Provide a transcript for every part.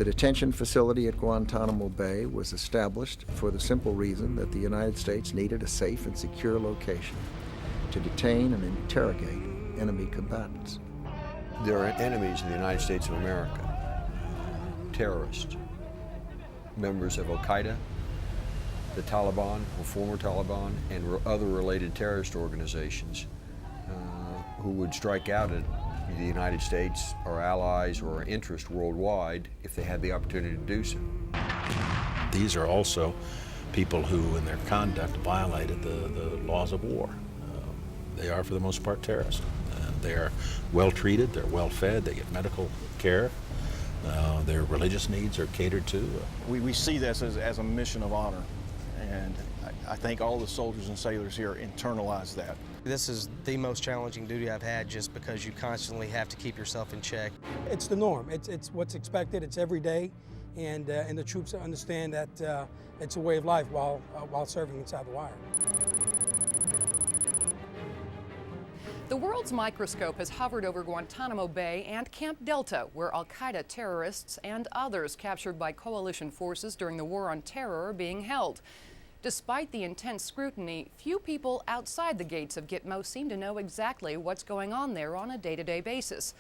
The detention facility at Guantanamo Bay was established for the simple reason that the United States needed a safe and secure location to detain and interrogate enemy combatants. There are enemies in the United States of America, terrorists, members of Al-Qaeda, the Taliban, or former Taliban, and other related terrorist organizations who would strike out at the United States, our allies, or our interests worldwide if they had the opportunity to do so. These are also people who, in their conduct, violated the laws of war. They are, for the most part, terrorists. They are well treated, they're well fed, they get medical care, their religious needs are catered to. We see this as a mission of honor, and I think all the soldiers and sailors here internalize that. This is the most challenging duty I've had, just because you constantly have to keep yourself in check. It's the norm. It's what's expected. It's every day, and the troops understand that it's a way of life while serving inside the wire. The world's microscope has hovered over Guantanamo Bay and Camp Delta, where Al-Qaeda terrorists and others captured by coalition forces during the War on Terror are being held. Despite the intense scrutiny, few people outside the gates of GTMO seem to know exactly what's going on there on a day-to-day basis.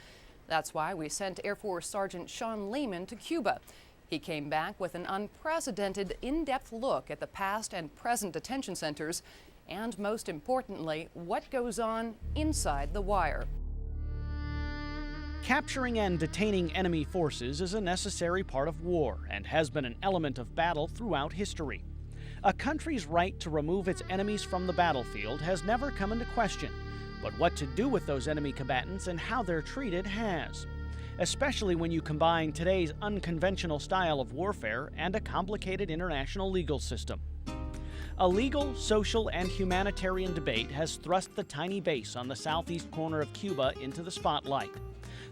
That's why we sent Air Force Sergeant Sean Lehman to Cuba. He came back with an unprecedented, in-depth look at the past and present detention centers, and most importantly, what goes on inside the wire. Capturing and detaining enemy forces is a necessary part of war and has been an element of battle throughout history. A country's right to remove its enemies from the battlefield has never come into question, but what to do with those enemy combatants and how they're treated has, especially when you combine today's unconventional style of warfare and a complicated international legal system. A legal, social, and humanitarian debate has thrust the tiny base on the southeast corner of Cuba into the spotlight.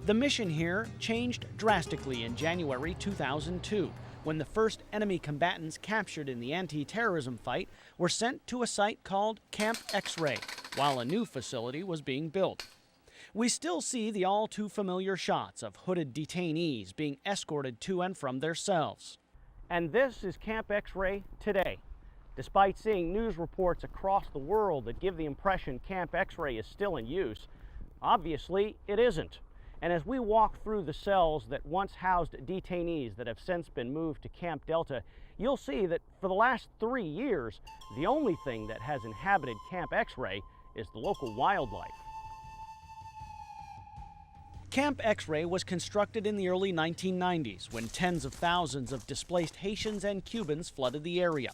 The mission here changed drastically in January 2002, when the first enemy combatants captured in the anti-terrorism fight were sent to a site called Camp X-Ray, while a new facility was being built. We still see the all-too-familiar shots of hooded detainees being escorted to and from their cells. And this is Camp X-Ray today. Despite seeing news reports across the world that give the impression Camp X-Ray is still in use, obviously it isn't. And as we walk through the cells that once housed detainees that have since been moved to Camp Delta, you'll see that for the last 3 years, the only thing that has inhabited Camp X-Ray is the local wildlife. Camp X-Ray was constructed in the early 1990s when tens of thousands of displaced Haitians and Cubans flooded the area.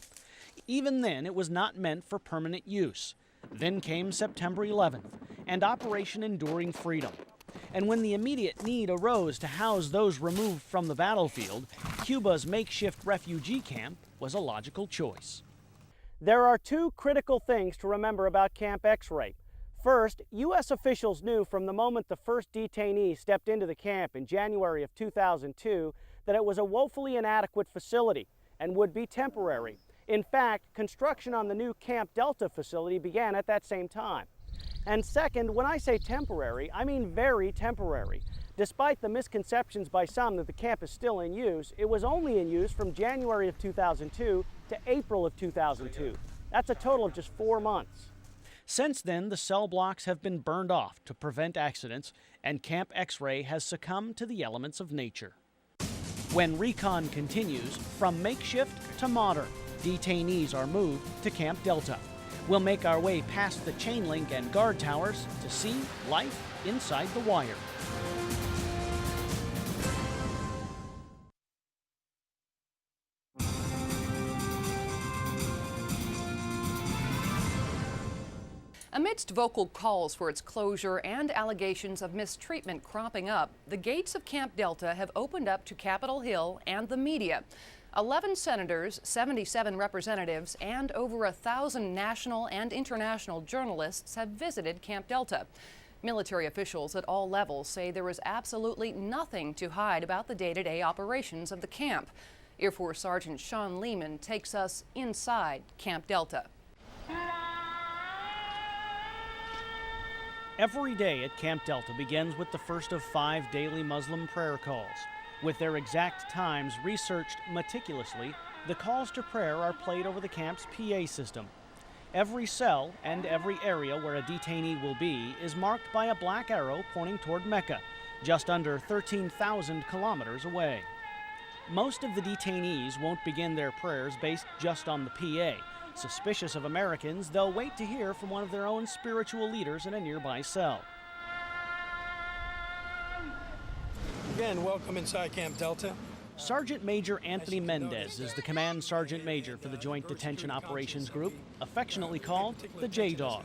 Even then, it was not meant for permanent use. Then came September 11th and Operation Enduring Freedom. And when the immediate need arose to house those removed from the battlefield, Cuba's makeshift refugee camp was a logical choice. There are two critical things to remember about Camp X-Ray. First, U.S. officials knew from the moment the first detainee stepped into the camp in January of 2002 that it was a woefully inadequate facility and would be temporary. In fact, construction on the new Camp Delta facility began at that same time. And second, when I say temporary, I mean very temporary. Despite the misconceptions by some that the camp is still in use, it was only in use from January of 2002 to April of 2002. That's a total of just 4 months. Since then, the cell blocks have been burned off to prevent accidents, and Camp X-Ray has succumbed to the elements of nature. When recon continues, from makeshift to modern, detainees are moved to Camp Delta. We'll make our way past the chain link and guard towers to see life inside the wire. Amidst vocal calls for its closure and allegations of mistreatment cropping up, the gates of Camp Delta have opened up to Capitol Hill and the media. 11 senators, 77 representatives, and over 1,000 national and international journalists have visited Camp Delta. Military officials at all levels say there is absolutely nothing to hide about the day-to-day operations of the camp. Air Force Sergeant Sean Lehman takes us inside Camp Delta. Every day at Camp Delta begins with the first of 5 daily Muslim prayer calls. With their exact times researched meticulously, the calls to prayer are played over the camp's PA system. Every cell and every area where a detainee will be is marked by a black arrow pointing toward Mecca, just under 13,000 kilometers away. Most of the detainees won't begin their prayers based just on the PA. Suspicious of Americans, they'll wait to hear from one of their own spiritual leaders in a nearby cell. Again, welcome inside Camp Delta. Sergeant Major Anthony Mendez is the Command Sergeant Major for the Joint Detention Operations Group, affectionately called the J-Dog.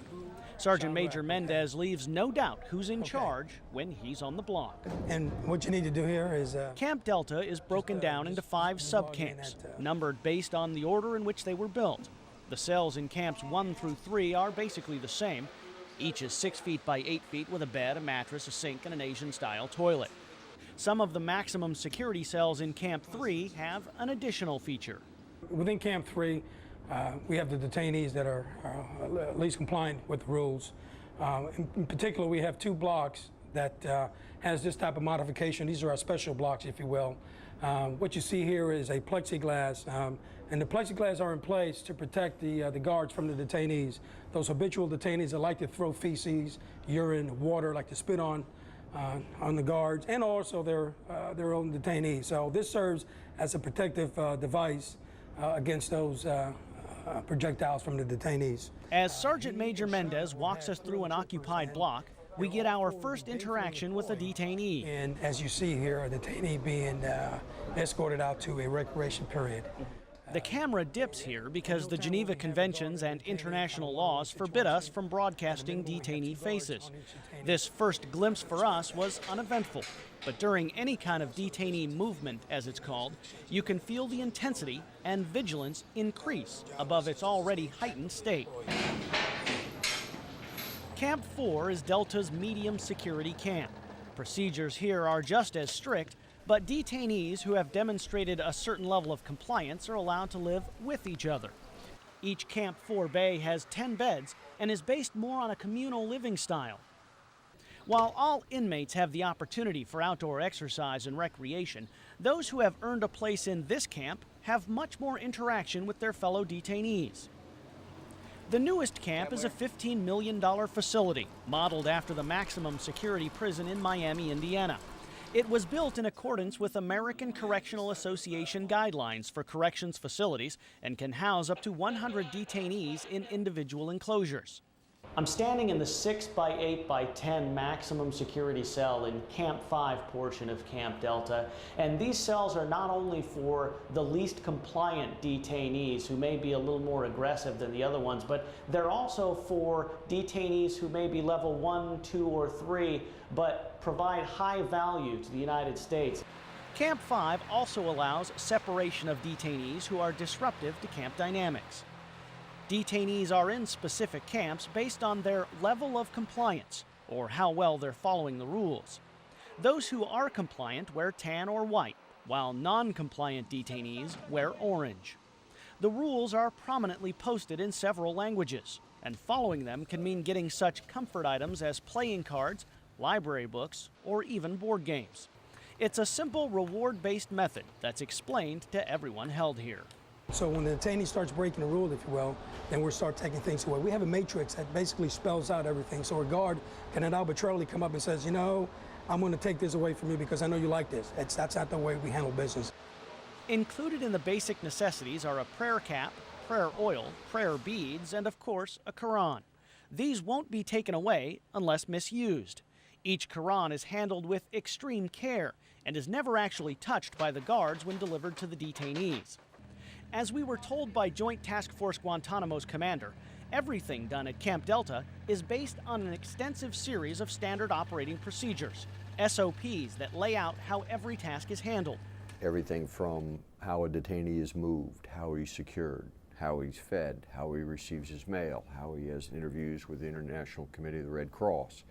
Sergeant Major Mendez leaves no doubt who's in charge when he's on the block. And what you need to do here is... Camp Delta is broken down into 5 sub-camps, numbered based on the order in which they were built. The cells in camps 1 through 3 are basically the same. Each is 6 feet by 8 feet with a bed, a mattress, a sink, and an Asian-style toilet. Some of the maximum security cells in Camp 3 have an additional feature. Within Camp 3, we have the detainees that are at least compliant with the rules. In particular, we have 2 blocks that has this type of modification. These are our special blocks, if you will. What you see here is a plexiglass, and the plexiglass are in place to protect the guards from the detainees. Those habitual detainees that like to throw feces, urine, water, like to spit on the guards, and also their own detainees. So this serves as a protective device against those projectiles from the detainees. As Sergeant Major Mendez walks us through an occupied block, we get our first interaction with a detainee. And as you see here, a detainee being escorted out to a recreation period. The camera dips here because the Geneva Conventions and international laws forbid us from broadcasting detainee faces. This first glimpse for us was uneventful, but during any kind of detainee movement, as it's called, you can feel the intensity and vigilance increase above its already heightened state. Camp 4 is Delta's medium security camp. Procedures here are just as strict, but detainees who have demonstrated a certain level of compliance are allowed to live with each other. Each Camp 4 bay has 10 beds and is based more on a communal living style. While all inmates have the opportunity for outdoor exercise and recreation, those who have earned a place in this camp have much more interaction with their fellow detainees. The newest camp is a $15 million facility, modeled after the maximum security prison in Miami, Indiana. It was built in accordance with American Correctional Association guidelines for corrections facilities and can house up to 100 detainees in individual enclosures. I'm standing in the 6 by 8 by 10 maximum security cell in Camp 5 portion of Camp Delta, and these cells are not only for the least compliant detainees who may be a little more aggressive than the other ones, but they're also for detainees who may be level 1, 2, or 3, but provide high value to the United States. Camp 5 also allows separation of detainees who are disruptive to camp dynamics. Detainees are in specific camps based on their level of compliance or how well they're following the rules. Those who are compliant wear tan or white, while non-compliant detainees wear orange. The rules are prominently posted in several languages, and following them can mean getting such comfort items as playing cards, library books, or even board games. It's a simple reward-based method that's explained to everyone held here. So when the detainee starts breaking the rule, if you will, then we'll start taking things away. We have a matrix that basically spells out everything. So a guard cannot arbitrarily come up and says, you know, I'm going to take this away from you because I know you like this. That's not the way we handle business. Included in the basic necessities are a prayer cap, prayer oil, prayer beads, and of course, a Quran. These won't be taken away unless misused. Each Quran is handled with extreme care and is never actually touched by the guards when delivered to the detainees. As we were told by Joint Task Force Guantanamo's commander, everything done at Camp Delta is based on an extensive series of standard operating procedures, SOPs that lay out how every task is handled. Everything from how a detainee is moved, how he's secured, how he's fed, how he receives his mail, how he has interviews with the International Committee of the Red Cross,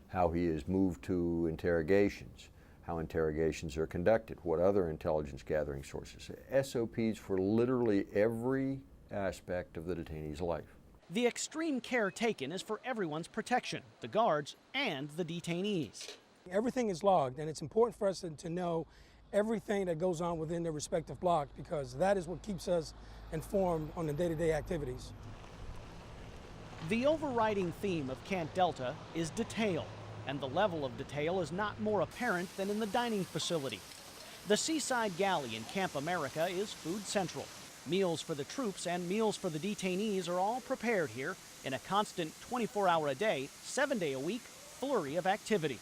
how he is moved to interrogations, how interrogations are conducted, what other intelligence gathering sources, SOPs for literally every aspect of the detainee's life. The extreme care taken is for everyone's protection, the guards and the detainees. Everything is logged, and it's important for us to know everything that goes on within their respective block, because that is what keeps us informed on the day-to-day activities. The overriding theme of Camp Delta is detail, and the level of detail is not more apparent than in the dining facility. The Seaside Galley in Camp America is food central. Meals for the troops and meals for the detainees are all prepared here in a constant 24-hour-a-day, 7-day-a-week flurry of activity.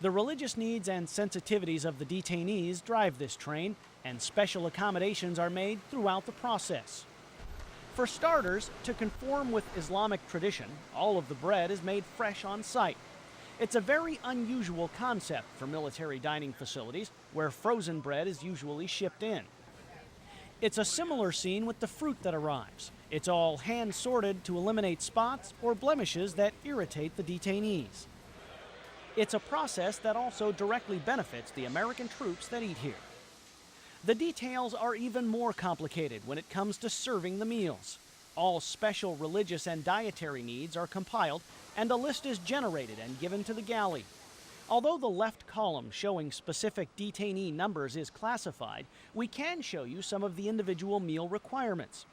The religious needs and sensitivities of the detainees drive this train, and special accommodations are made throughout the process. For starters, to conform with Islamic tradition, all of the bread is made fresh on site. It's a very unusual concept for military dining facilities where frozen bread is usually shipped in. It's a similar scene with the fruit that arrives. It's all hand sorted to eliminate spots or blemishes that irritate the detainees. It's a process that also directly benefits the American troops that eat here. The details are even more complicated when it comes to serving the meals. All special religious and dietary needs are compiled, and a list is generated and given to the galley. Although the left column showing specific detainee numbers is classified, we can show you some of the individual meal requirements.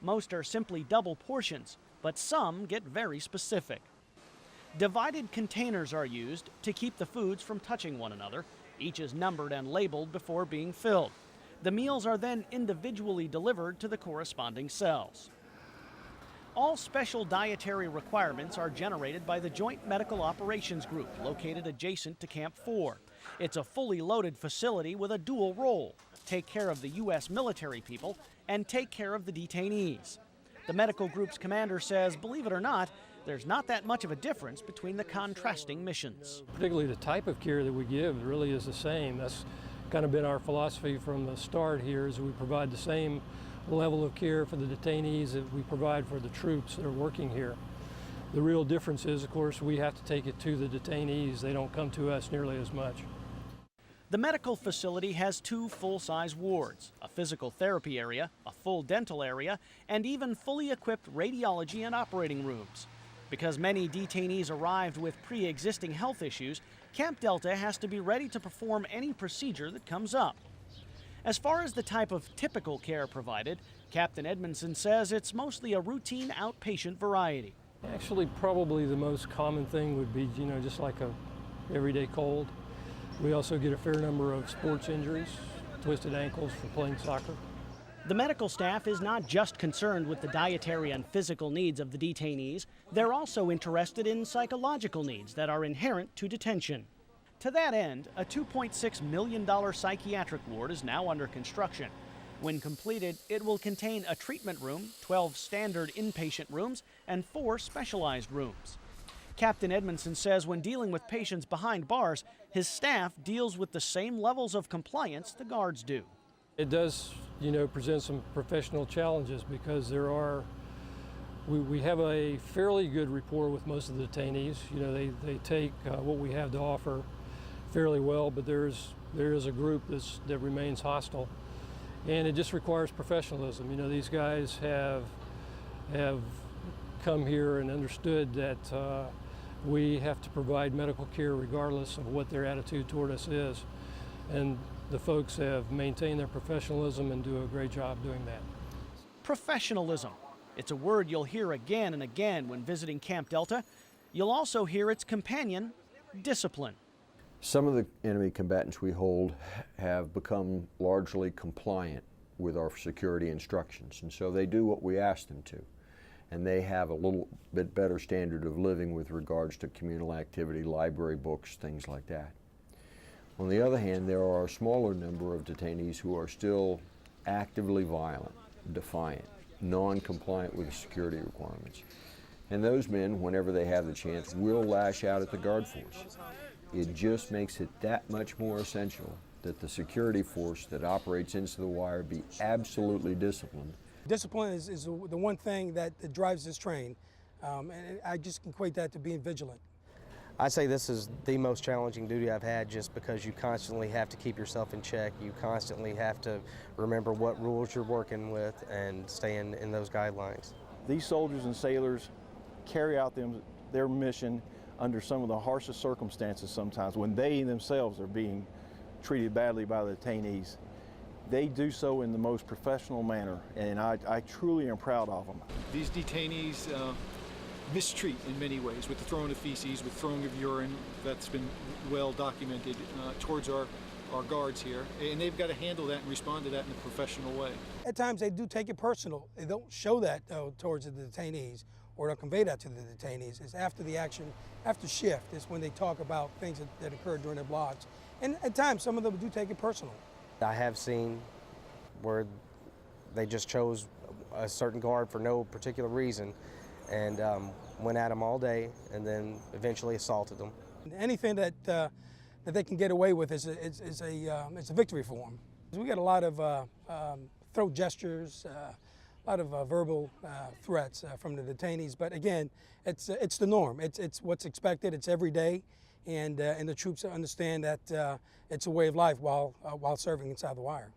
Most are simply double portions, but some get very specific. Divided containers are used to keep the foods from touching one another. Each is numbered and labeled before being filled. The meals are then individually delivered to the corresponding cells. All special dietary requirements are generated by the Joint Medical Operations Group located adjacent to Camp 4. It's a fully loaded facility with a dual role: take care of the U.S. military people and take care of the detainees. The medical group's commander says, believe it or not, there's not that much of a difference between the contrasting missions. Particularly the type of care that we give really is the same. That's kind of been our philosophy from the start here, is we provide the same level of care for the detainees that we provide for the troops that are working here. The real difference is, of course, we have to take it to the detainees. They don't come to us nearly as much. The medical facility has 2 full-size wards, a physical therapy area, a full dental area, and even fully equipped radiology and operating rooms. Because many detainees arrived with pre-existing health issues, Camp Delta has to be ready to perform any procedure that comes up. As far as the type of typical care provided, Captain Edmondson says it's mostly a routine outpatient variety. Actually, probably the most common thing would be, just like a everyday cold. We also get a fair number of sports injuries, twisted ankles for playing soccer. The medical staff is not just concerned with the dietary and physical needs of the detainees, they're also interested in psychological needs that are inherent to detention. To that end, a $2.6 million psychiatric ward is now under construction. When completed, it will contain a treatment room, 12 standard inpatient rooms, and 4 specialized rooms. Captain Edmondson says when dealing with patients behind bars, his staff deals with the same levels of compliance the guards do. It does, present some professional challenges because we have a fairly good rapport with most of the detainees. They take what we have to offer fairly well, but there is a group that remains hostile, and it just requires professionalism. These guys have come here and understood that we have to provide medical care regardless of what their attitude toward us is, and the folks have maintained their professionalism and do a great job doing that. Professionalism. It's a word you'll hear again and again when visiting Camp Delta. You'll also hear its companion, discipline. Some of the enemy combatants we hold have become largely compliant with our security instructions, and so they do what we ask them to. And they have a little bit better standard of living with regards to communal activity, library books, things like that. On the other hand, there are a smaller number of detainees who are still actively violent, defiant, non-compliant with the security requirements. And those men, whenever they have the chance, will lash out at the guard force. It just makes it that much more essential that the security force that operates into the wire be absolutely disciplined. Discipline is the one thing that drives this train, and I just equate that to being vigilant. I say this is the most challenging duty I've had, just because you constantly have to keep yourself in check. You constantly have to remember what rules you're working with and stay in those guidelines. These soldiers and sailors carry out their mission under some of the harshest circumstances sometimes, when they themselves are being treated badly by the detainees, they do so in the most professional manner, and I truly am proud of them. These detainees mistreat in many ways, with the throwing of feces, with throwing of urine. That's been well documented towards our guards here, and they've got to handle that and respond to that in a professional way. At times they do take it personal. They don't show that towards the detainees or don't convey that to the detainees. It's after the action, after shift, is when they talk about things that occurred during their blocks. And at times some of them do take it personal. I have seen where they just chose a certain guard for no particular reason and went at them all day and then eventually assaulted them. Anything that they can get away with is a victory for them. We get a lot of throat gestures, a lot of verbal threats from the detainees, but again, it's the norm. It's what's expected. It's every day, and the troops understand that it's a way of life while serving inside the wire.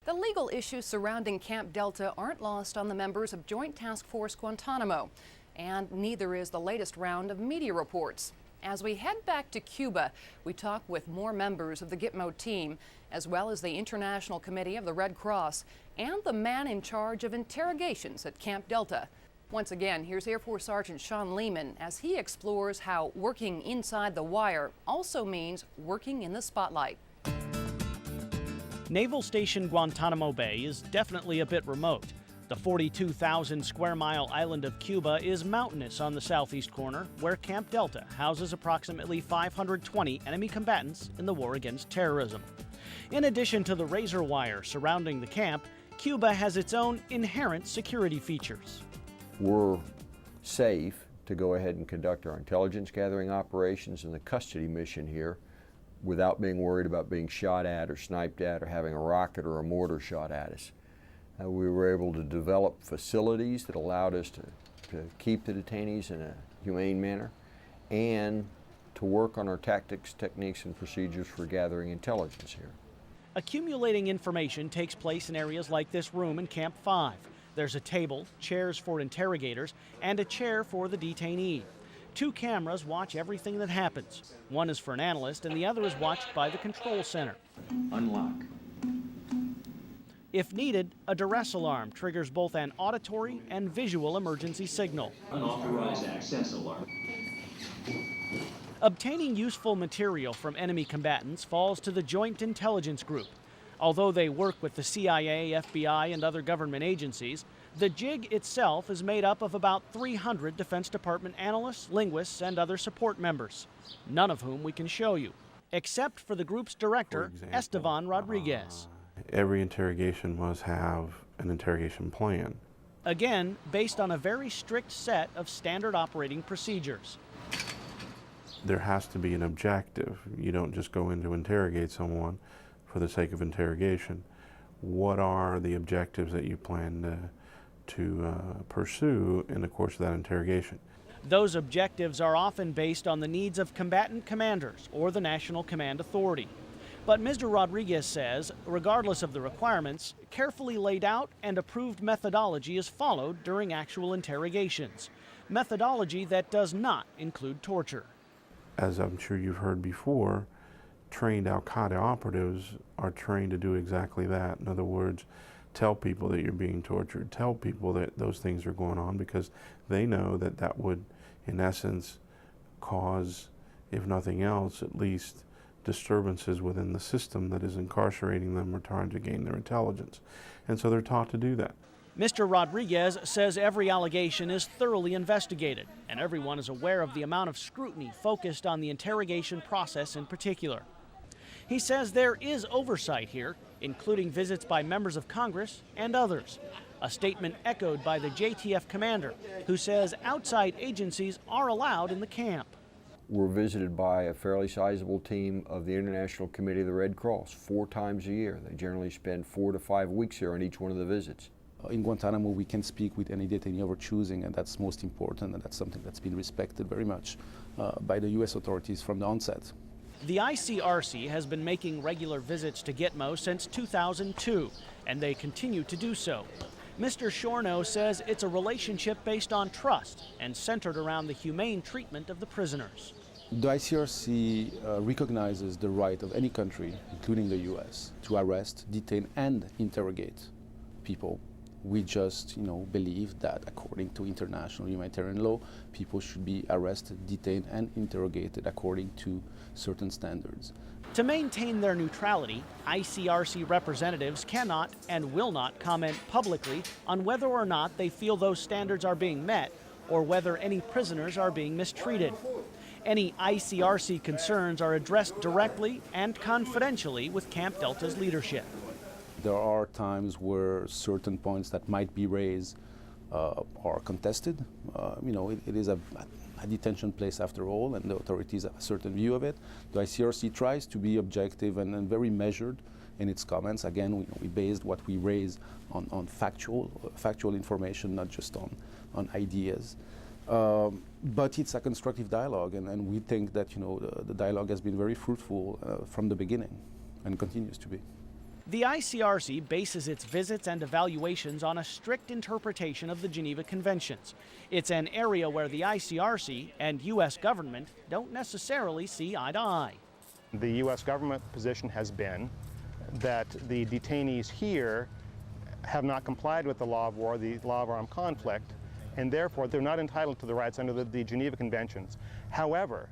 The legal issues surrounding Camp Delta aren't lost on the members of Joint Task Force Guantanamo, and neither is the latest round of media reports. As we head back to Cuba, we talk with more members of the GTMO team, as well as the International Committee of the Red Cross and the man in charge of interrogations at Camp Delta. Once again, here's Air Force Sergeant Sean Lehman as he explores how working inside the wire also means working in the spotlight. Naval Station Guantanamo Bay is definitely a bit remote. The 42,000 square mile island of Cuba is mountainous on the southeast corner, where Camp Delta houses approximately 520 enemy combatants in the war against terrorism. In addition to the razor wire surrounding the camp, Cuba has its own inherent security features. We're safe to go ahead and conduct our intelligence gathering operations and the custody mission here without being worried about being shot at or sniped at or having a rocket or a mortar shot at us. We were able to develop facilities that allowed us to keep the detainees in a humane manner and to work on our tactics, techniques, and procedures for gathering intelligence here. Accumulating information takes place in areas like this room in Camp 5. There's a table, chairs for interrogators, and a chair for the detainee. 2 cameras watch everything that happens. One is for an analyst and the other is watched by the control center. Unlock. If needed, a duress alarm triggers both an auditory and visual emergency signal. Unauthorized access alarm. Obtaining useful material from enemy combatants falls to the Joint Intelligence Group. Although they work with the CIA, FBI, and other government agencies, the JIG itself is made up of about 300 Defense Department analysts, linguists, and other support members, none of whom we can show you, except for the group's director, Esteban Rodriguez. Every interrogation must have an interrogation plan. Again, based on a very strict set of standard operating procedures. There has to be an objective. You don't just go in to interrogate someone for the sake of interrogation. What are the objectives that you plan to pursue in the course of that interrogation? Those objectives are often based on the needs of combatant commanders or the National Command Authority. But Mr. Rodriguez says, regardless of the requirements, carefully laid out and approved methodology is followed during actual interrogations. Methodology that does not include torture. As I'm sure you've heard before, trained Al-Qaeda operatives are trained to do exactly that. In other words, tell people that you're being tortured, tell people that those things are going on, because they know that that would, in essence, cause, if nothing else, at least disturbances within the system that is incarcerating them or trying to gain their intelligence. And so they're taught to do that. Mr. Rodriguez says every allegation is thoroughly investigated, and everyone is aware of the amount of scrutiny focused on the interrogation process in particular. He says there is oversight here, including visits by members of Congress and others. A statement echoed by the JTF commander, who says outside agencies are allowed in the camp. We're visited by a fairly sizable team of the International Committee of the Red Cross 4 times a year. They generally spend 4 to 5 weeks here on each one of the visits. In Guantanamo, we can speak with any detainee of our choosing, and that's most important, and that's something that's been respected very much by the U.S. authorities from the onset. The ICRC has been making regular visits to Gitmo since 2002, and they continue to do so. Mr. Schorno says it's a relationship based on trust and centered around the humane treatment of the prisoners. The ICRC recognizes the right of any country, including the U.S., to arrest, detain, and interrogate people. We just, believe that according to international humanitarian law, people should be arrested, detained, and interrogated according to certain standards. To maintain their neutrality, ICRC representatives cannot and will not comment publicly on whether or not they feel those standards are being met or whether any prisoners are being mistreated. Any ICRC concerns are addressed directly and confidentially with Camp Delta's leadership. There are times where certain points that might be raised are contested. It is a detention place after all, and the authorities have a certain view of it. The ICRC tries to be objective and very measured in its comments. Again, we based what we raise on factual information, not just on ideas. But it's a constructive dialogue, and we think that the dialogue has been very fruitful from the beginning and continues to be. The ICRC bases its visits and evaluations on a strict interpretation of the Geneva Conventions. It's an area where the ICRC and U.S. government don't necessarily see eye to eye. The U.S. government position has been that the detainees here have not complied with the law of war, the law of armed conflict, and therefore they're not entitled to the rights under the Geneva Conventions. However,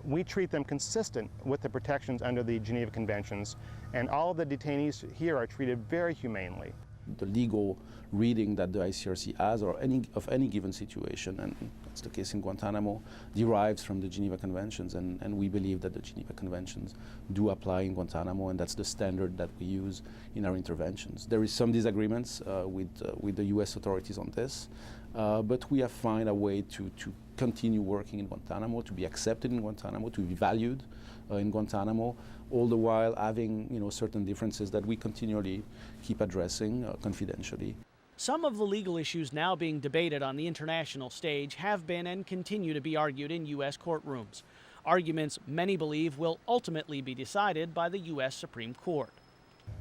we treat them consistent with the protections under the Geneva Conventions, and all of the detainees here are treated very humanely. The legal reading that the ICRC has of any given situation, and that's the case in Guantanamo, derives from the Geneva Conventions, and we believe that the Geneva Conventions do apply in Guantanamo, and that's the standard that we use in our interventions. There is some disagreements with the U.S. authorities on this, but we have found a way to continue working in Guantanamo, to be accepted in Guantanamo, to be valued in Guantanamo, all the while having certain differences that we continually keep addressing confidentially. Some of the legal issues now being debated on the international stage have been and continue to be argued in U.S. courtrooms. Arguments many believe will ultimately be decided by the U.S. Supreme Court.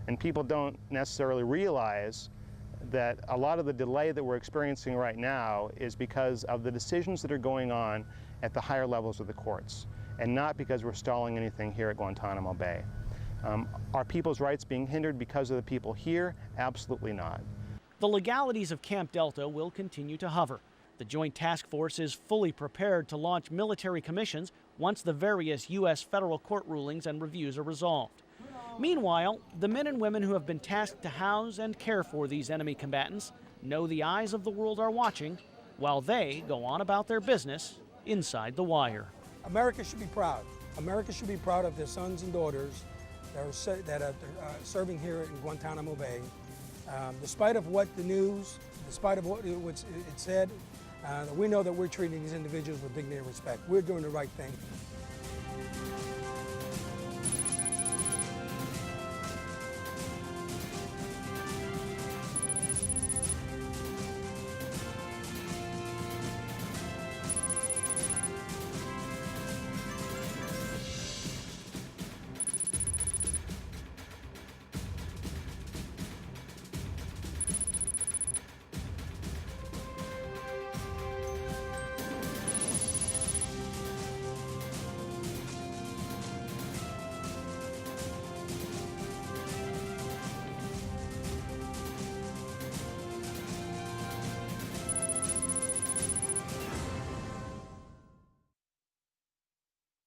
And people don't necessarily realize that a lot of the delay that we're experiencing right now is because of the decisions that are going on at the higher levels of the courts, and not because we're stalling anything here at Guantanamo Bay. Are people's rights being hindered because of the people here? Absolutely not. The legalities of Camp Delta will continue to hover. The Joint Task Force is fully prepared to launch military commissions once the various U.S. federal court rulings and reviews are resolved. Meanwhile, the men and women who have been tasked to house and care for these enemy combatants know the eyes of the world are watching while they go on about their business inside the wire. America should be proud. America should be proud of their sons and daughters that are serving here in Guantanamo Bay. Despite of what the news, despite of what it said, we know that we're treating these individuals with dignity and respect. We're doing the right thing.